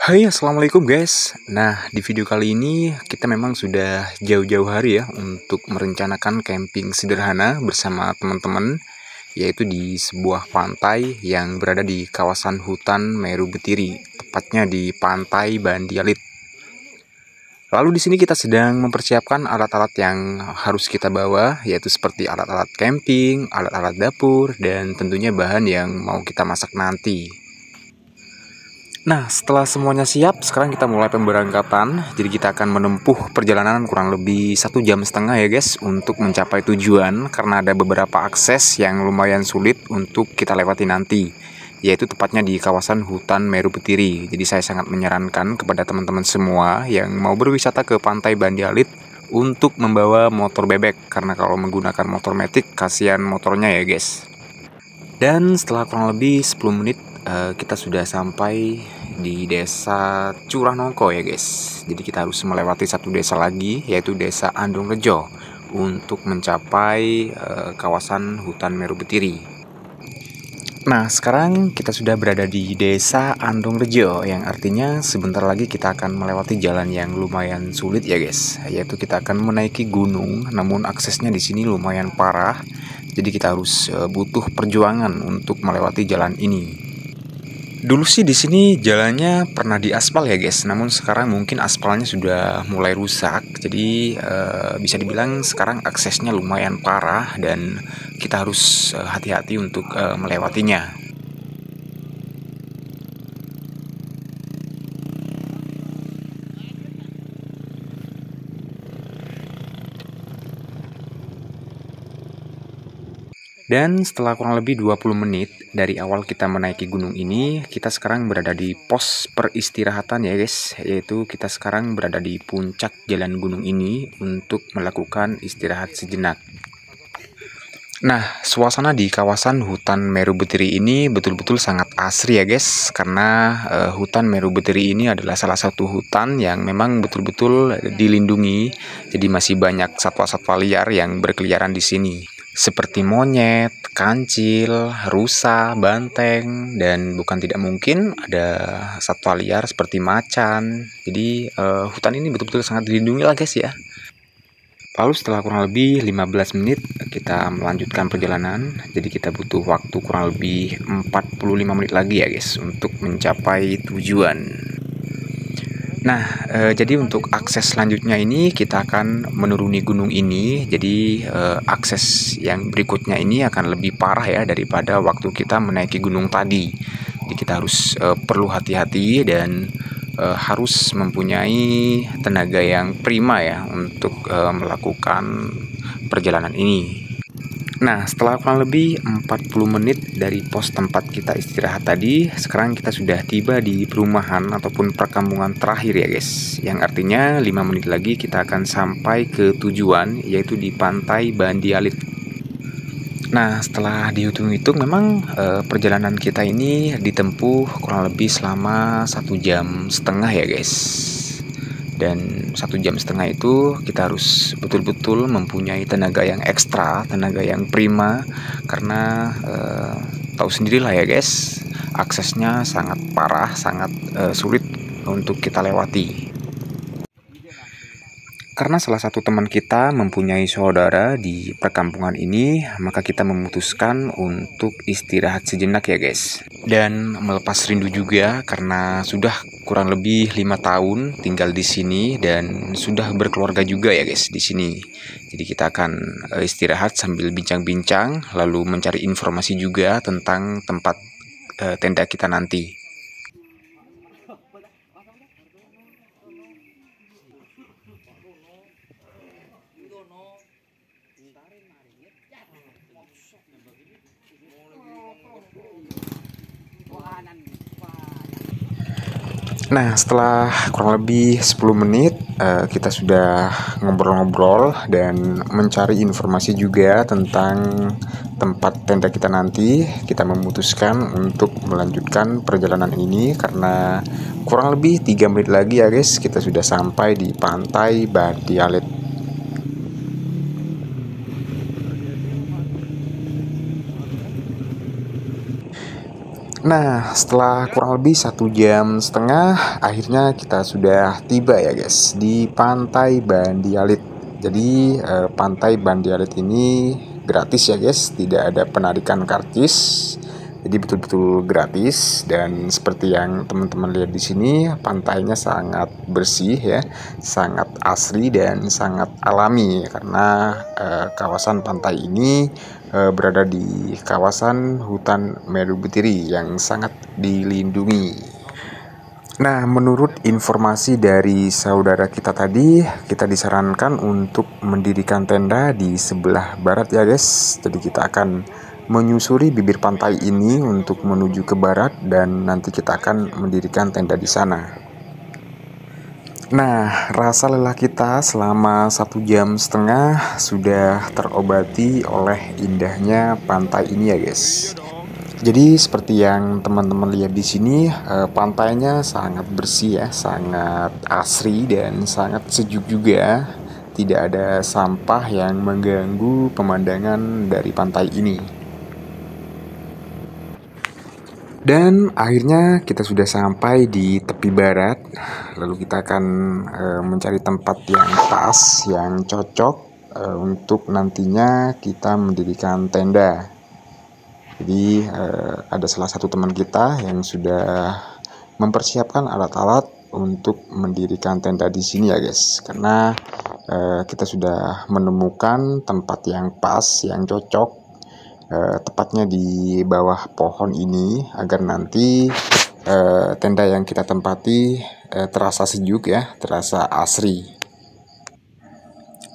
Hai, assalamualaikum guys. Nah, di video kali ini kita memang sudah jauh-jauh hari ya untuk merencanakan camping sederhana bersama teman-teman, yaitu di sebuah pantai yang berada di kawasan hutan Meru Betiri, tepatnya di Pantai Bandialit. Lalu di sini kita sedang mempersiapkan alat-alat yang harus kita bawa, yaitu seperti alat-alat camping, alat-alat dapur, dan tentunya bahan yang mau kita masak nanti. Nah, setelah semuanya siap, sekarang kita mulai pemberangkatan. Jadi kita akan menempuh perjalanan kurang lebih 1,5 jam ya guys untuk mencapai tujuan, karena ada beberapa akses yang lumayan sulit untuk kita lewati nanti, yaitu tepatnya di kawasan hutan Meru Betiri. Jadi saya sangat menyarankan kepada teman-teman semua yang mau berwisata ke Pantai Bandialit untuk membawa motor bebek, karena kalau menggunakan motor metik kasihan motornya ya guys. Dan setelah kurang lebih 10 menit kita sudah sampai di desa Curah Nongko ya guys. Jadi kita harus melewati satu desa lagi, yaitu desa Andong Rejo, untuk mencapai kawasan hutan Meru Betiri. Nah, sekarang kita sudah berada di desa Andong Rejo, yang artinya sebentar lagi kita akan melewati jalan yang lumayan sulit ya guys, yaitu kita akan menaiki gunung, namun aksesnya di sini lumayan parah. Jadi kita harus butuh perjuangan untuk melewati jalan ini. Dulu sih di sini jalannya pernah diaspal ya guys, namun sekarang mungkin aspalnya sudah mulai rusak. Jadi bisa dibilang sekarang aksesnya lumayan parah dan kita harus hati-hati untuk melewatinya. Dan setelah kurang lebih 20 menit dari awal kita menaiki gunung ini, kita sekarang berada di pos peristirahatan ya guys, yaitu kita sekarang berada di puncak jalan gunung ini untuk melakukan istirahat sejenak. Nah, suasana di kawasan hutan Meru Betiri ini betul-betul sangat asri ya guys, karena hutan Meru Betiri ini adalah salah satu hutan yang memang betul-betul dilindungi, jadi masih banyak satwa-satwa liar yang berkeliaran di sini, seperti monyet, kancil, rusa, banteng, dan bukan tidak mungkin ada satwa liar seperti macan. Jadi hutan ini betul-betul sangat dilindungi lah guys ya. Lalu setelah kurang lebih 15 menit kita melanjutkan perjalanan. Jadi kita butuh waktu kurang lebih 45 menit lagi ya guys untuk mencapai tujuan. Nah, jadi untuk akses selanjutnya ini kita akan menuruni gunung ini. Jadi akses yang berikutnya ini akan lebih parah ya daripada waktu kita menaiki gunung tadi. Jadi kita harus perlu hati-hati dan harus mempunyai tenaga yang prima ya untuk melakukan perjalanan ini. Nah, setelah kurang lebih 40 menit dari pos tempat kita istirahat tadi, sekarang kita sudah tiba di perumahan ataupun perkampungan terakhir ya guys. Yang artinya 5 menit lagi kita akan sampai ke tujuan, yaitu di Pantai Bandialit. Nah, setelah dihitung-hitung memang perjalanan kita ini ditempuh kurang lebih selama 1,5 jam ya guys. Dan 1,5 jam itu kita harus betul-betul mempunyai tenaga yang ekstra, tenaga yang prima, karena tahu sendirilah ya guys, aksesnya sangat parah, sangat sulit untuk kita lewati. Karena salah satu teman kita mempunyai saudara di perkampungan ini, maka kita memutuskan untuk istirahat sejenak ya guys. Dan melepas rindu juga karena sudah kurang lebih 5 tahun tinggal di sini dan sudah berkeluarga juga ya guys di sini. Jadi kita akan istirahat sambil bincang-bincang, lalu mencari informasi juga tentang tempat tenda kita nanti. Nah, setelah kurang lebih 10 menit kita sudah ngobrol-ngobrol dan mencari informasi juga tentang tempat tenda kita nanti. Kita memutuskan untuk melanjutkan perjalanan ini karena kurang lebih 3 menit lagi ya guys, kita sudah sampai di Pantai Bandialit. Nah, setelah kurang lebih 1,5 jam, akhirnya kita sudah tiba ya guys di Pantai Bandialit. Jadi Pantai Bandialit ini gratis ya guys, tidak ada penarikan karcis. Jadi betul-betul gratis, dan seperti yang teman-teman lihat di sini, pantainya sangat bersih ya, sangat asri dan sangat alami karena kawasan pantai ini berada di kawasan hutan Meru Betiri yang sangat dilindungi. Nah, menurut informasi dari saudara kita tadi, kita disarankan untuk mendirikan tenda di sebelah barat ya guys. Jadi kita akan menyusuri bibir pantai ini untuk menuju ke barat, dan nanti kita akan mendirikan tenda di sana. Nah, rasa lelah kita selama 1,5 jam sudah terobati oleh indahnya pantai ini ya guys. Jadi seperti yang teman-teman lihat di sini, pantainya sangat bersih ya, sangat asri dan sangat sejuk juga. Tidak ada sampah yang mengganggu pemandangan dari pantai ini. Dan akhirnya kita sudah sampai di tepi barat. Lalu kita akan mencari tempat yang pas, yang cocok untuk nantinya kita mendirikan tenda. Jadi ada salah satu teman kita yang sudah mempersiapkan alat-alat untuk mendirikan tenda di sini ya guys. Karena kita sudah menemukan tempat yang pas, yang cocok, tepatnya di bawah pohon ini, agar nanti tenda yang kita tempati terasa sejuk ya, terasa asri.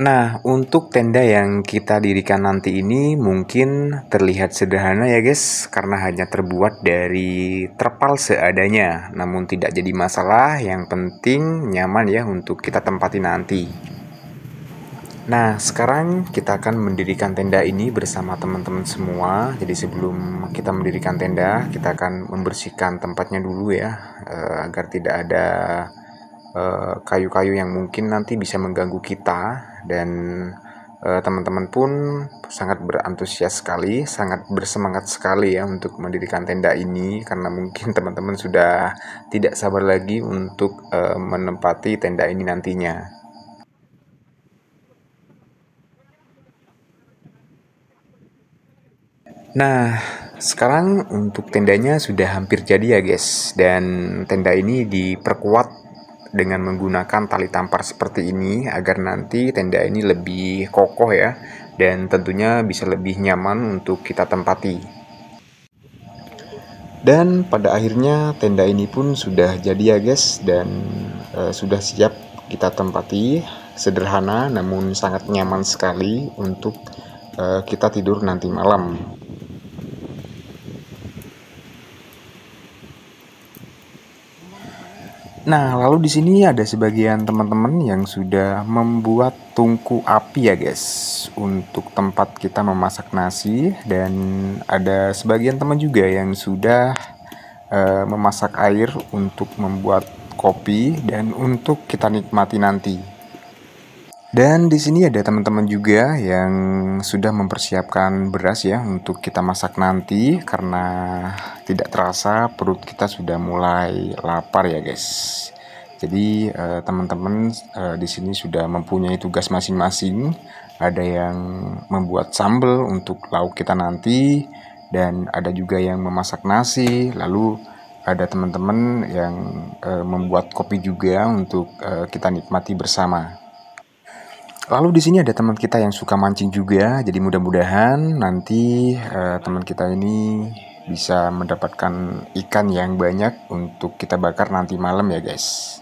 Nah, untuk tenda yang kita dirikan nanti ini mungkin terlihat sederhana ya guys, karena hanya terbuat dari terpal seadanya. Namun tidak jadi masalah, yang penting nyaman ya untuk kita tempati nanti. Nah, sekarang kita akan mendirikan tenda ini bersama teman-teman semua. Jadi sebelum kita mendirikan tenda, kita akan membersihkan tempatnya dulu ya, agar tidak ada kayu-kayu yang mungkin nanti bisa mengganggu kita. Dan teman-teman pun sangat berantusias sekali, sangat bersemangat sekali ya untuk mendirikan tenda ini, karena mungkin teman-teman sudah tidak sabar lagi untuk menempati tenda ini nantinya. Nah, sekarang untuk tendanya sudah hampir jadi ya guys, dan tenda ini diperkuat dengan menggunakan tali tampar seperti ini agar nanti tenda ini lebih kokoh ya, dan tentunya bisa lebih nyaman untuk kita tempati. Dan pada akhirnya tenda ini pun sudah jadi ya guys, dan sudah siap kita tempati. Sederhana namun sangat nyaman sekali untuk kita tidur nanti malam. Nah, lalu di sini ada sebagian teman-teman yang sudah membuat tungku api ya guys, untuk tempat kita memasak nasi, dan ada sebagian teman juga yang sudah memasak air untuk membuat kopi dan untuk kita nikmati nanti. Dan di sini ada teman-teman juga yang sudah mempersiapkan beras ya untuk kita masak nanti, karena tidak terasa perut kita sudah mulai lapar ya guys. Jadi teman-teman di sini sudah mempunyai tugas masing-masing. Ada yang membuat sambal untuk lauk kita nanti, dan ada juga yang memasak nasi. Lalu ada teman-teman yang membuat kopi juga untuk kita nikmati bersama. Lalu di sini ada teman kita yang suka mancing juga, jadi mudah-mudahan nanti teman kita ini bisa mendapatkan ikan yang banyak untuk kita bakar nanti malam ya guys.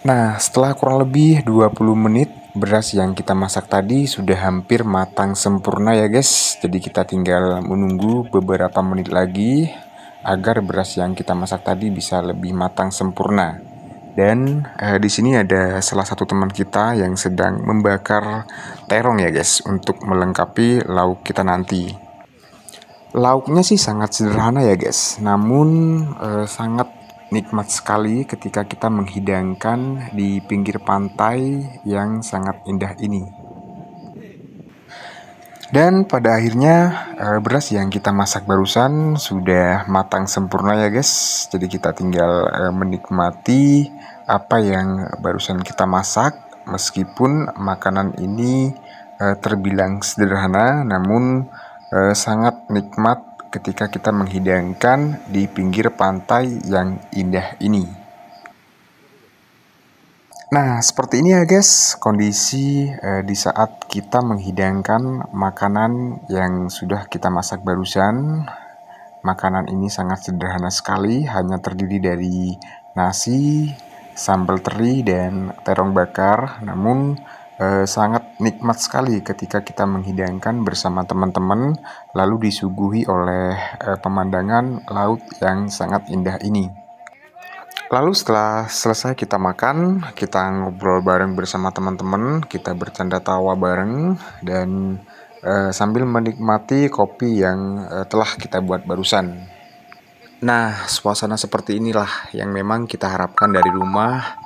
Nah, setelah kurang lebih 20 menit, beras yang kita masak tadi sudah hampir matang sempurna ya guys. Jadi kita tinggal menunggu beberapa menit lagi agar beras yang kita masak tadi bisa lebih matang sempurna. Dan di sini ada salah satu teman kita yang sedang membakar terong ya guys, untuk melengkapi lauk kita nanti. Lauknya sih sangat sederhana ya guys, namun sangat nikmat sekali ketika kita menghidangkan di pinggir pantai yang sangat indah ini. Dan pada akhirnya beras yang kita masak barusan sudah matang sempurna ya guys. Jadi kita tinggal menikmati apa yang barusan kita masak. Meskipun makanan ini terbilang sederhana, namun sangat nikmat ketika kita menghidangkan di pinggir pantai yang indah ini. Nah, seperti ini ya guys, kondisi di saat kita menghidangkan makanan yang sudah kita masak barusan. Makanan ini sangat sederhana sekali, hanya terdiri dari nasi, sambal teri, dan terong bakar. Namun sangat nikmat sekali ketika kita menghidangkan bersama teman-teman, lalu disuguhi oleh pemandangan laut yang sangat indah ini. Lalu setelah selesai kita makan, kita ngobrol bareng bersama teman-teman, kita bercanda tawa bareng, dan sambil menikmati kopi yang telah kita buat barusan. Nah, suasana seperti inilah yang memang kita harapkan dari rumah,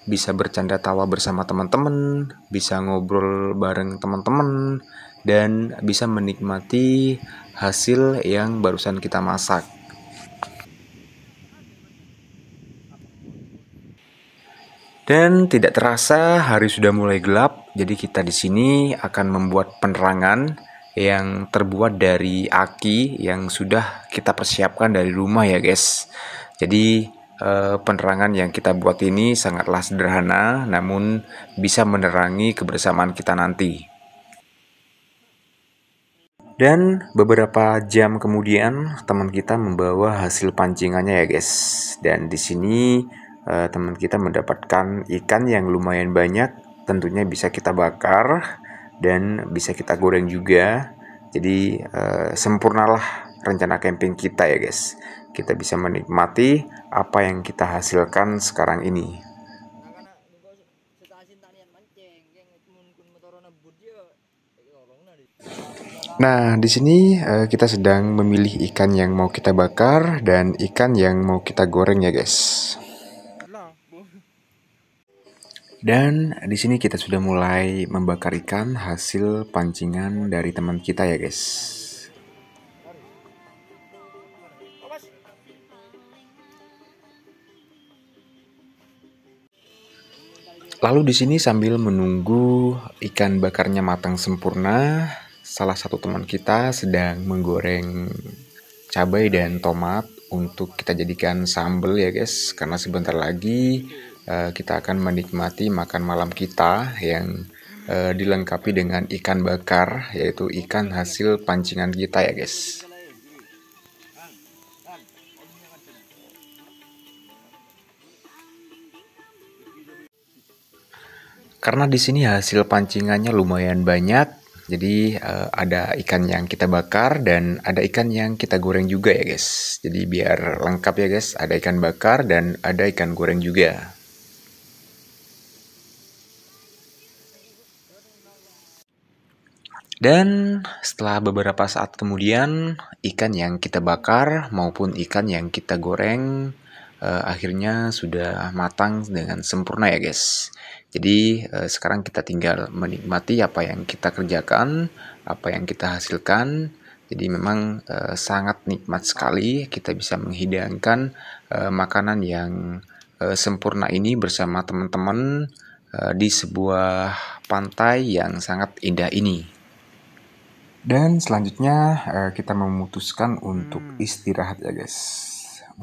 bisa bercanda tawa bersama teman-teman, bisa ngobrol bareng teman-teman, dan bisa menikmati hasil yang barusan kita masak. Dan tidak terasa hari sudah mulai gelap, jadi kita di sini akan membuat penerangan yang terbuat dari aki yang sudah kita persiapkan dari rumah ya guys. Jadi penerangan yang kita buat ini sangatlah sederhana, namun bisa menerangi kebersamaan kita nanti. Dan beberapa jam kemudian teman kita membawa hasil pancingannya ya guys. Dan di sini teman kita mendapatkan ikan yang lumayan banyak, tentunya bisa kita bakar dan bisa kita goreng juga. Jadi sempurnalah rencana camping kita ya guys. Kita bisa menikmati apa yang kita hasilkan sekarang ini. Nah, di sini kita sedang memilih ikan yang mau kita bakar dan ikan yang mau kita goreng ya guys. Dan di sini kita sudah mulai membakar ikan hasil pancingan dari teman kita ya guys. Lalu di sini sambil menunggu ikan bakarnya matang sempurna, salah satu teman kita sedang menggoreng cabai dan tomat untuk kita jadikan sambal ya guys, karena sebentar lagi kita akan menikmati makan malam kita yang dilengkapi dengan ikan bakar, yaitu ikan hasil pancingan kita ya guys. Karena di sini hasil pancingannya lumayan banyak, jadi ada ikan yang kita bakar dan ada ikan yang kita goreng juga ya guys. Jadi biar lengkap ya guys, ada ikan bakar dan ada ikan goreng juga. Dan setelah beberapa saat kemudian, ikan yang kita bakar maupun ikan yang kita goreng akhirnya sudah matang dengan sempurna ya guys. Jadi sekarang kita tinggal menikmati apa yang kita kerjakan, apa yang kita hasilkan. Jadi memang sangat nikmat sekali kita bisa menghidangkan makanan yang sempurna ini bersama teman-teman di sebuah pantai yang sangat indah ini. Dan selanjutnya kita memutuskan untuk istirahat ya guys,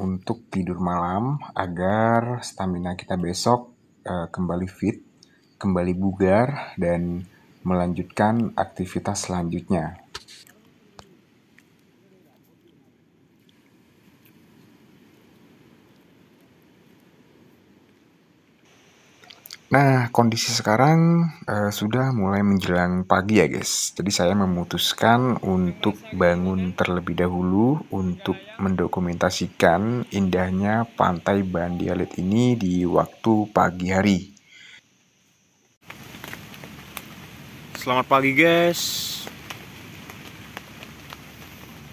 untuk tidur malam agar stamina kita besok kembali fit, kembali bugar, dan melanjutkan aktivitas selanjutnya. Nah, kondisi sekarang sudah mulai menjelang pagi ya guys. Jadi saya memutuskan untuk bangun terlebih dahulu untuk mendokumentasikan indahnya pantai Bandialit ini di waktu pagi hari. Selamat pagi guys.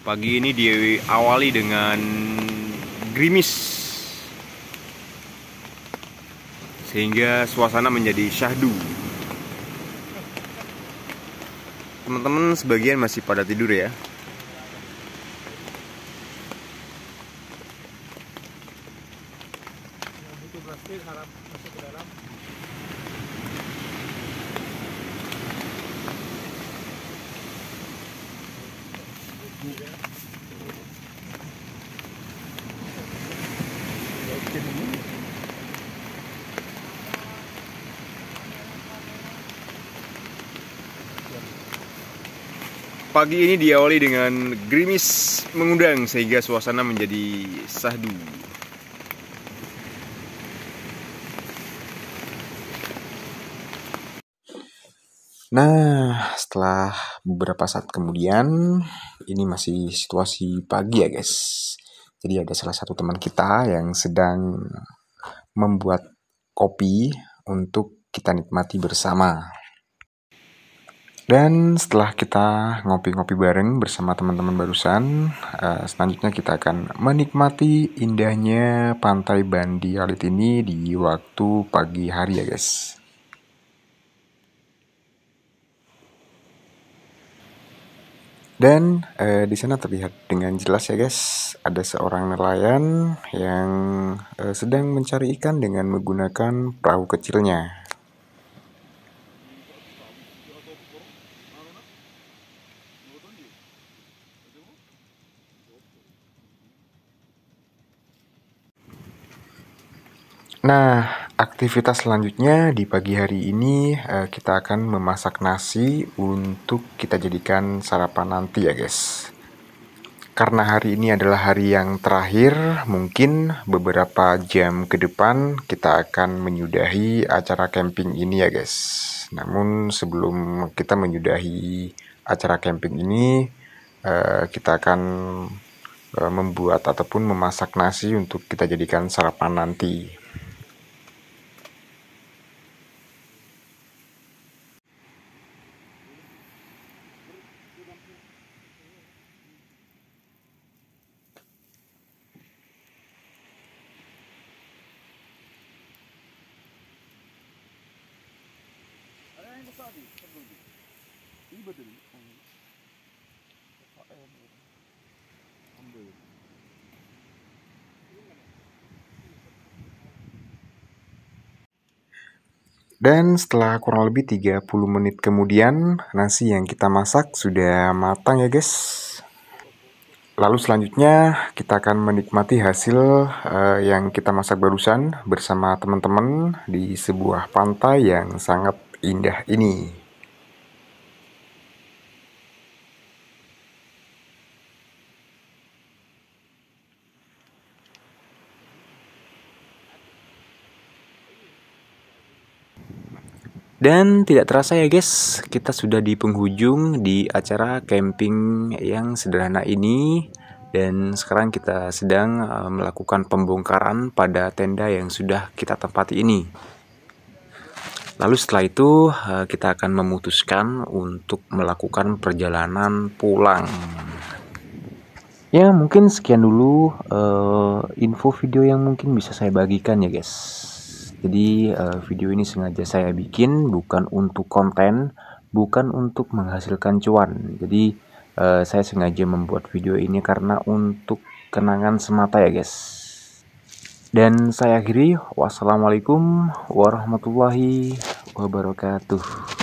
Pagi ini diawali dengan gerimis, sehingga suasana menjadi syahdu. teman-teman sebagian masih pada tidur ya. Pagi ini diawali dengan gerimis mengundang sehingga suasana menjadi syahdu. Nah, setelah beberapa saat kemudian, ini masih situasi pagi ya guys. Jadi ada salah satu teman kita yang sedang membuat kopi untuk kita nikmati bersama. Dan setelah kita ngopi-ngopi bareng bersama teman-teman barusan, selanjutnya kita akan menikmati indahnya Pantai Bandi Alit ini di waktu pagi hari ya guys. Dan di sana terlihat dengan jelas ya guys, ada seorang nelayan yang sedang mencari ikan dengan menggunakan perahu kecilnya. Nah, aktivitas selanjutnya di pagi hari ini kita akan memasak nasi untuk kita jadikan sarapan nanti ya guys. Karena hari ini adalah hari yang terakhir, mungkin beberapa jam ke depan kita akan menyudahi acara camping ini ya guys. Namun sebelum kita menyudahi acara camping ini, kita akan membuat ataupun memasak nasi untuk kita jadikan sarapan nanti. Dan setelah kurang lebih 30 menit kemudian, nasi yang kita masak sudah matang ya guys. Lalu selanjutnya kita akan menikmati hasil yang kita masak barusan bersama teman-teman di sebuah pantai yang sangat indah ini. Dan tidak terasa ya guys, kita sudah di penghujung di acara camping yang sederhana ini. Dan sekarang kita sedang melakukan pembongkaran pada tenda yang sudah kita tempati ini. Lalu setelah itu kita akan memutuskan untuk melakukan perjalanan pulang. Ya mungkin sekian dulu info video yang mungkin bisa saya bagikan ya guys. Jadi video ini sengaja saya bikin bukan untuk konten, bukan untuk menghasilkan cuan. Jadi saya sengaja membuat video ini karena untuk kenangan semata ya guys. Dan saya akhiri, wassalamualaikum warahmatullahi wabarakatuh.